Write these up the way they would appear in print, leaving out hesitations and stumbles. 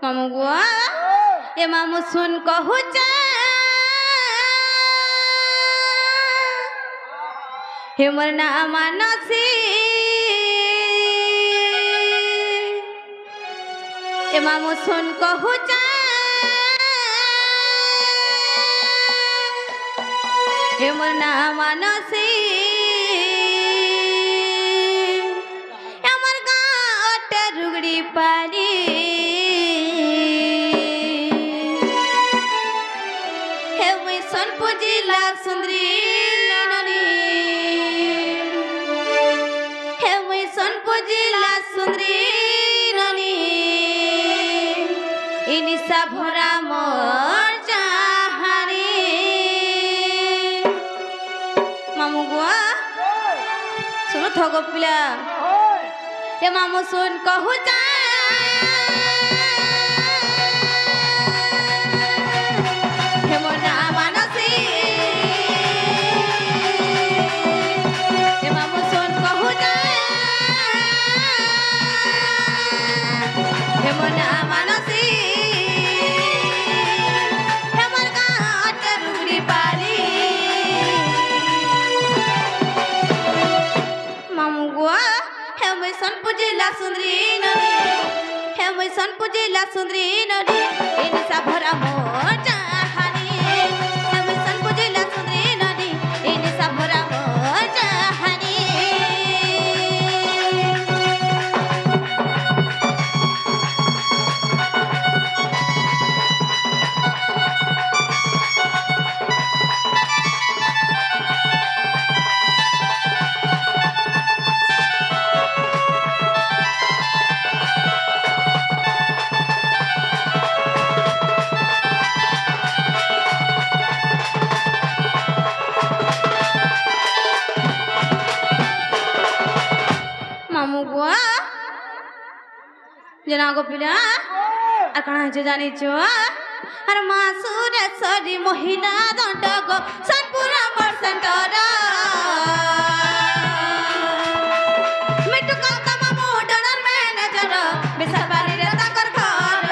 मामू गुआ ए मामू सुन कहू हे मोर ना मानसी ए मामू सुन कहू हे मोर ना मानसी हमर गाँव रुगड़ी पारी हे मुई सोनपुर जिला सुंदरी ननी हे मुई सोनपुर जिला सुंदरी ननी इनिसा भरा मोर चाहानी मामू गुआ सुनो थगो पिला ये मामू सुन कहू हे मोर ना मानसी हे मामू सुन कहू हे मोर ना मानसी हे मोर गाँव रुगड़ी पारी मामू गुआ हे मुई सोनपुर जिला सुंदरी ननी हे मुई सोनपुर जिला सुंदरी ननी इनिसा भरा मोर चाहानी हे मुई सोनपुर जिला सुंदरी ननी इनिसा भरा मोर चाहानी मामू गुआ जना गो पिला आ कणा जे जानी छो अरे मासुर सरी महिला दंड गो सनपुरा मर्संटर मिटु का मामू डनर मैनेजर बेसरबारी रे ताकर घर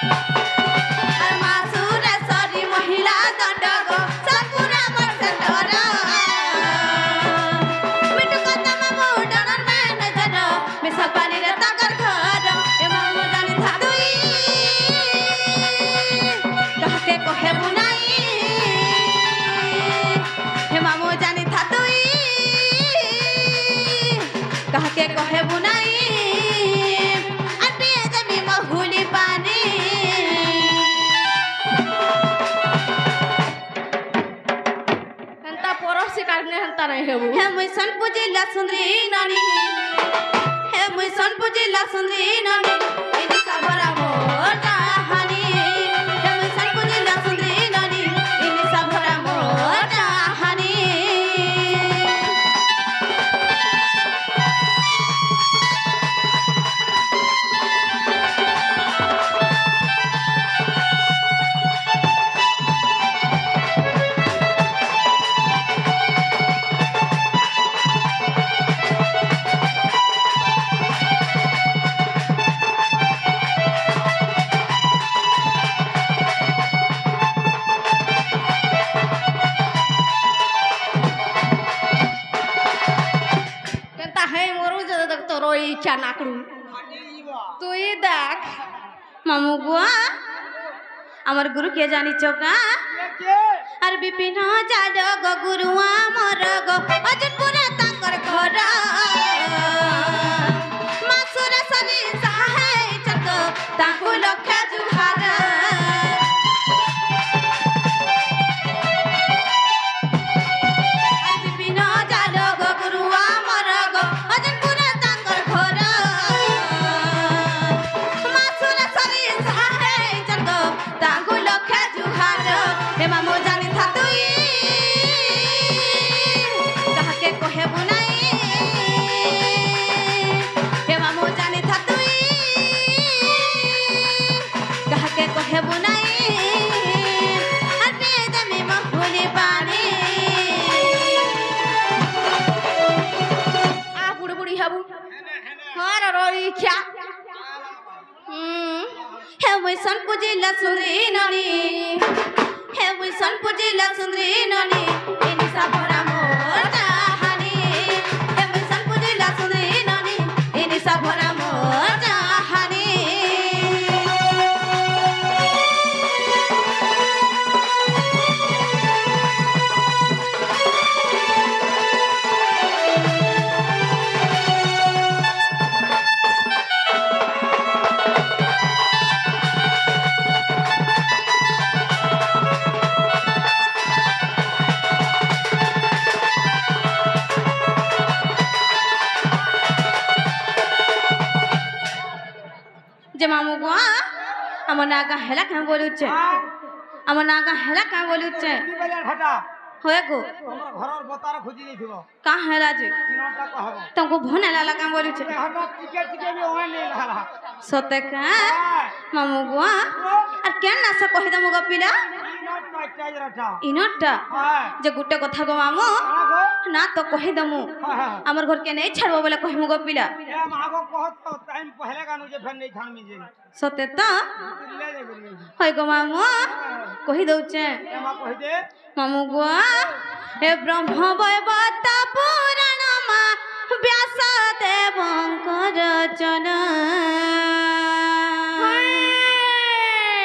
अरे मासुर सरी महिला दंड गो सनपुरा मर्संटर मिटु का मामू डनर मैनेजर बेसरबारी रे ताकर घर ए मामू जानी था दुई कहते कोहे बुनाई हे मामू जानी था दुई कहते कोहे बुनाई अपिए जमी महुली पानी हंता पड़ोसी कारने हंता नहीं है वो हे मुई सोनपुर जिला सुंदरी ननी हे मुई सोनपुर जिला सुंदरी ननी इनिसा भरा मोर चाहानी हे मुई सोनपुर जिला सुंदरी ननी इनिसा भरा मोर चाहानी हंता है मोरू जद तक तो रोई क्या नाकड़ू तू ही देख मामू गुआ আমার গুরু কে জানি চোকা আর বিপিন জাড গো গুরু আমার গো অজনপুরে তাঙ্কর ঘর মাসুরে সনি সাহে চক তাঙ্কু লক্ষ্য জুহার আর বিপিন জাড গো গুরু আমার গো অজনপুরে তাঙ্কর ঘর মাসুরে সনি সাহে চক तांगु लक्ष्य जुहार हे मामू जानी था तुई कहा के कोहे बुनाई हर रोई क्या हे मुई सोनपुर जिला सुंदरी ननी हे मुई सोनपुर जिला सुंदरी ननी ए निशा भरा मोर चाहनी हे मुई सोनपुर जिला सुंदरी ननी ए निशा भरा मोर चाहनी जे मामू को आम नागा हेला क्या बोलुचे आम नागा हेला क्या बोलुचे होए गो घरर बतार खोजी देथिबो का हेला जे तीनटा कहबो तुमको भोन हेला लगा बोलुचे हटा टिके टिके भी ओए नहीं लहला सते का मामू को আর কেন না সে কহি দমু গপিলা नॉट माय चार्ज रटा ইনটা যে গুটে কথা গো মামু आगो না তো কহি দমু हां আমার ঘর কে নেই ছাড়বো বলে কহিমু গপিলা ए मागो कहत तो टाइम पहले गानु जे फेर नहीं थान में जे সতে তো ले जे बोली হয় গো মামু কহি দউছে ए मा कहि दे মামু গো হে ব্রহ্ম বৈবতা পুরাণ মা ব্যাস দেবঙ্কর রচনা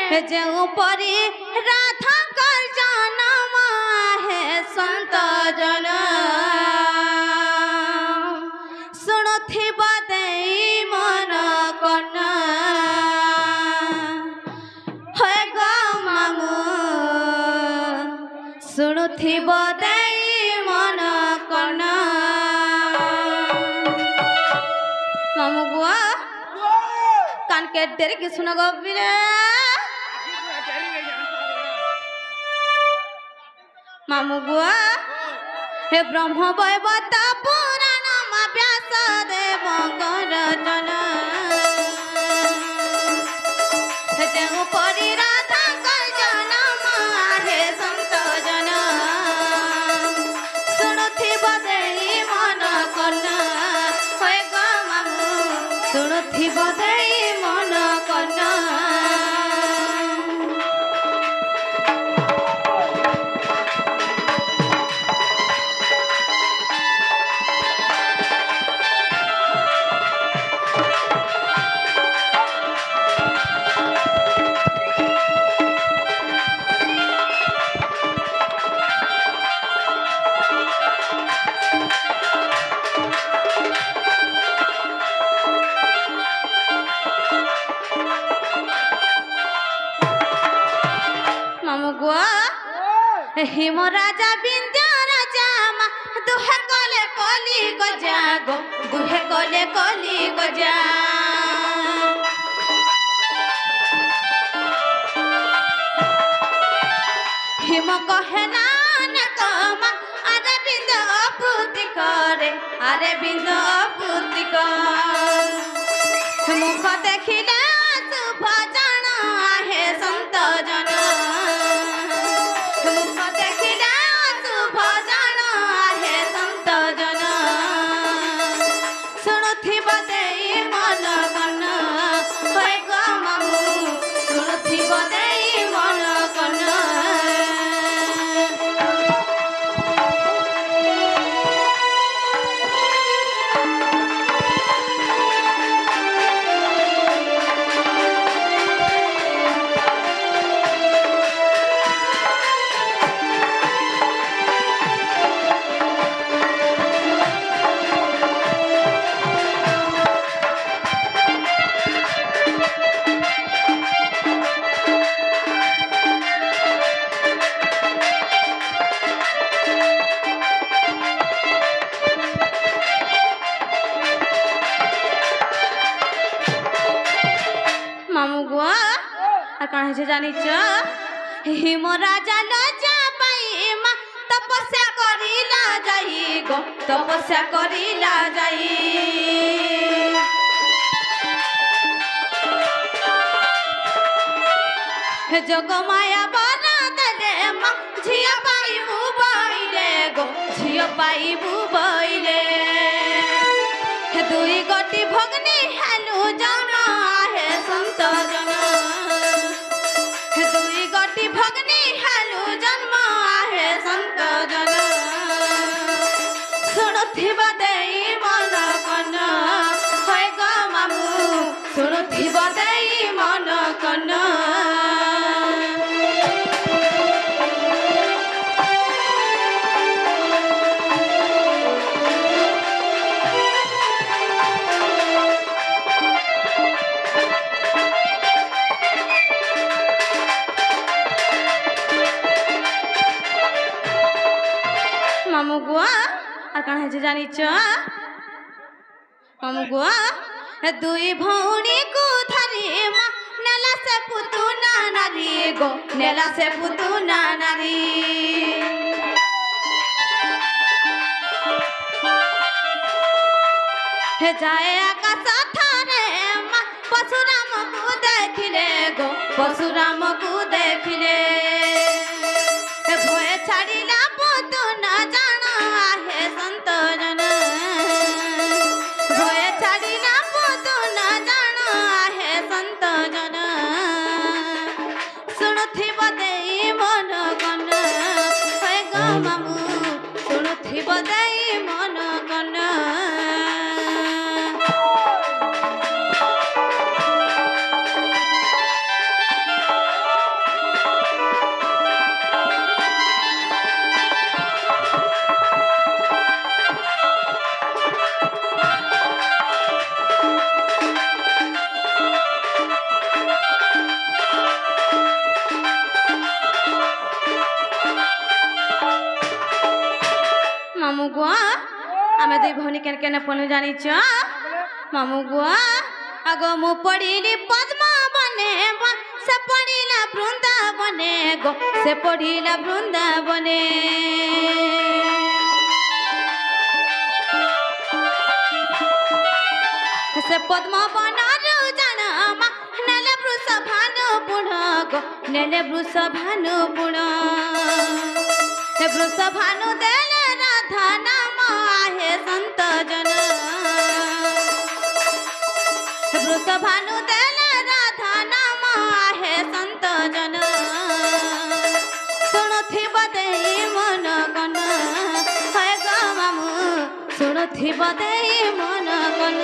হে যে উপরি রাধা কর জনম হে সন্ত জন শুণুথিব দেই মন কর্ণা হয় গো মামু শুণুথিব দেই মন কর্ণা মামু গো কানকে ডেরে কি শুনো গবিরে মামু গো হে ব্রহ্ম বৈবতা পুরাণ মা ব্যাস দেবঙ্কর রচনা হে যে উপরি রাধা কর জনম হে সন্ত জন শুণুথিব দেই মন কর্ণা হয় গো মামু শুণুথিব দেই মন কর্ণা মামু গো হিম রাজা বিন্ধ্য রাজা মা দুহে কলে কলি গজা গো দুহে কলে কলি গজা হিম কহে না কমা আরে বিন্দ অপুতি করে আরে বিন্দ অপুতি করে মুখ দেখিলে শুভ জান হে সন্ত জন মুখ দেখিলে শুভ জান হে সন্ত জন শুণুথিব দেই মন কর্ণ হয় গো মামু শুণুথিব দেই মন কর্ণ মামু গো আর কাণ হয়েছে জানিছ হিম রাজা লজা পাই মা তপস্যা করিলা যাই গো তপস্যা করিলা যাই যোগ মায়া বনা দেলে মা ঝিয়া পাইবু বইলে গো ঝিয়া পাইবু বইলে दुई गोटी भगनी हेलु जन आहे संत जन दुई गोटी भगनी हेलु जन्म आहे संत जन शुणुथिबा देई मन कन होय ग मामू शुणुथिबा देई मन कन मामू गुआ और कण है जानी मामू गुआ दुई भौणी को धरी नेला से पुतुना नारी गो नेला से पुतुना नारी हे जाए आकाश थारे परशुराम को देखिले गो परशुराम को देखिले भय छाड़िला पुतुना जान आहे संत जन भय छाड़िला पुतुना जान आहे संत जन शुणुथिब देई मन कन होय ग मामू शुणुथिब देई मन कन मामू गुआ आमे दुई भौणी केन केन पनु जानी मामू गुआ आगो मु पढ़िली पद्मा बने से पढ़िला वृंदावने गो से पढ़िला वृंदावने से पद्मा बनारु जाना नेले वृष भानु पुण गो नेले वृष भानु पुण हे वृष भानु देले राधा नाम आहे संत जन वृष भानु देले राधा नाम आहे संत जन शुणुथिब देई मन कन होय ग मामू शुणुथिब देई मन कन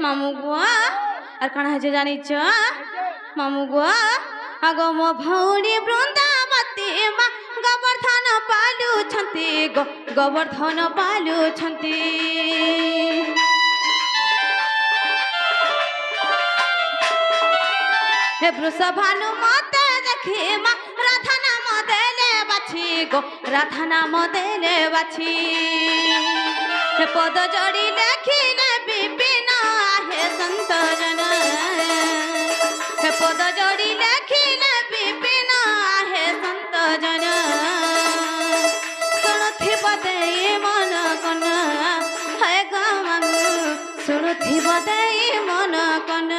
मामू गुआ और कण है जानी मामू गुआ आगो मो भौणी वृंदावती गोवर्धन पालु छंती गोवर्धन पालु छंती हे वृष भानु मत देखी राधा नाम देले बाछी गो राधा नाम देले बाछी हे पद जोड़ी लेखिले विपिन आहे संत जन हे पद जोड़ी लेखिले विपिन आहे संत जन शुणुथिब देई मन कन हे ग मामू शुणुथिब देई मन कन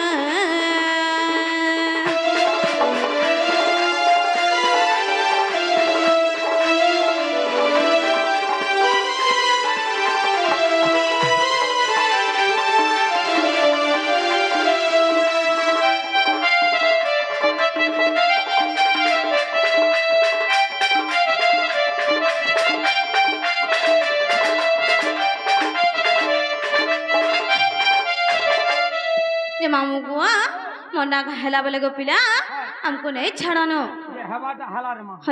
मामू गुआ मोना हेला बोले गो पिला हमको नहीं छाड़नो ये हवा हला रे मां।